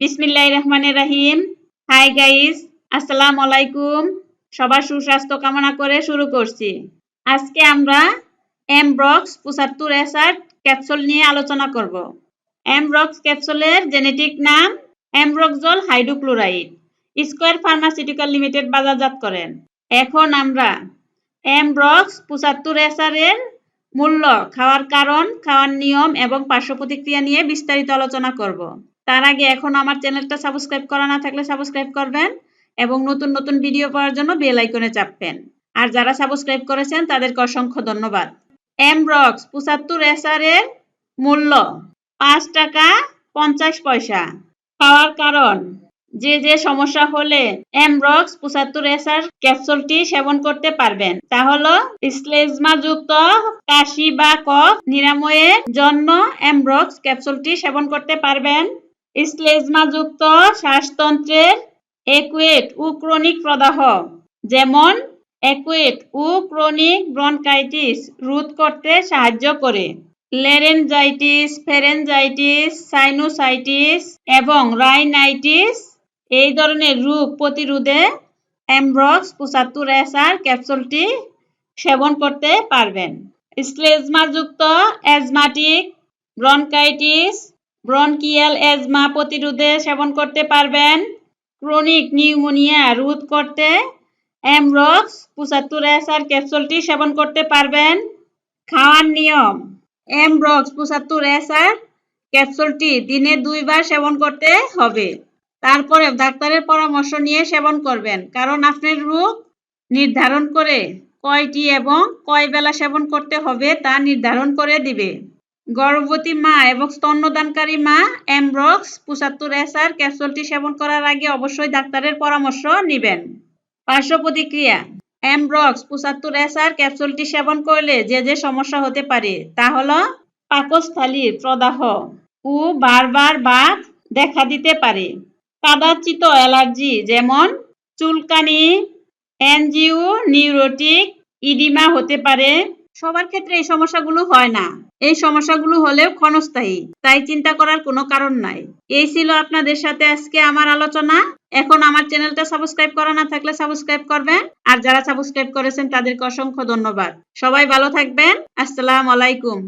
বিসমিল্লাহির রহমানির রহিম। Hi guys, আসসালামু আলাইকুম। সবার সুস্বাস্থ্য কামনা করে শুরু করছি। আজকে আমরা এমব্রক্স 75SR ক্যাপসুল নিয়ে আলোচনা করব। এমব্রক্স ক্যাপসুলের জেনেটিক নাম এমব্রক্সোল হাইড্রোক্লোরাইড। স্কয়ার ফার্মাসিউটিক্যাল লিমিটেড বাজারজাত করেন। এখন আমরা এমব্রক্স 75SR এর মূল্য, খাওয়ার কারণ, খাওয়ার নিয়ম এবং পার্শ্ব প্রতিক্রিয়া নিয়ে বিস্তারিত আলোচনা করব। তার আগে এখন আমার চ্যানেলটা সাবস্ক্রাইব করা না থাকলে সাবস্ক্রাইব করবেন এবং নতুন নতুন ভিডিও পাওয়ার জন্য বেল আইকনে চাপবেন। আর যারা সাবস্ক্রাইব করেছেন তাদেরকে অসংখ্য ধন্যবাদ। এমব্রক্স 75SR এর মূল্য 5 টাকা 50 পয়সা। খাওয়ার কারণ, যে সমস্যা হলে এমব্রক্স 75SR ক্যাপসুলটি সেবন করতে পারবেন তা হলো স্লেজমাযুক্ত কাশি বা কফ নিরাময়ের জন্য এমব্রক্স ক্যাপসুলটি সেবন করতে পারবেন। স্লেজমাযুক্ত শ্বাসতন্ত্রের অ্যাকুয়েট ও ক্রনিক প্রদাহ যেমন অ্যাকুয়েট ও ক্রনিক ব্রঙ্কাইটিস রোধ করতে সাহায্য করে। ল্যারেনজাইটিস, ফ্যারেঞ্জাইটিস, সাইনোসাইটিস এবং রাইনাইটিস এই ধরনের রোগ প্রতিরোধে এমব্রক্স 75SR ক্যাপসুলটি সেবন করতে পারবেন। স্লেজমাযুক্ত অ্যাজমাটিক ব্রঙ্কাইটিস, ব্রঙ্কিয়াল অ্যাজমা প্রতিরোধে সেবন করতে পারবেন। ক্রনিক নিউমোনিয়া রোধ করতে এমব্রক্স 75SR ক্যাপসুলটি সেবন করতে পারবেন। খাওয়ার নিয়ম, এমব্রক্স 75SR ক্যাপসুলটি দিনে 2 বার সেবন করতে হবে। তারপরে ডাক্তারের পরামর্শ নিয়ে সেবন করবেন, কারণ আপনার রোগ নির্ধারণ করে কয়টি এবং কয় বেলা সেবন করতে হবে তা নির্ধারণ করে দিবে। গর্ভবতী মা এবং স্তন্যদানকারী মা এমব্রক্স 75SR ক্যাপসুলটি সেবন করার আগে অবশ্যই ডাক্তারের পরামর্শ নেবেন। পার্শ্ব প্রতিক্রিয়া, এমব্রক্স 75SR ক্যাপসুলটি সেবন করলে যে সমস্যা হতে পারে তা হলো পাকস্থলীর প্রদাহ ও বারবার বাত দেখা দিতে পারে। কাদাচিত অ্যালার্জি যেমন চুলকানি, এনজিও, নিউরোটিক ইডিমা হতে পারে। সবার ক্ষেত্রে এই সমস্যাগুলো হয় না। এই সমস্যাগুলো হলেও ক্ষণস্থায়ী, তাই চিন্তা করার কোনো কারণ নাই। এই ছিল আপনাদের সাথে আজকে আমার আলোচনা। এখন আমার চ্যানেলটা সাবস্ক্রাইব করা না থাকলে সাবস্ক্রাইব করবেন, আর যারা সাবস্ক্রাইব করেছেন তাদেরকে অসংখ্য ধন্যবাদ। সবাই ভালো থাকবেন। আসসালামু আলাইকুম।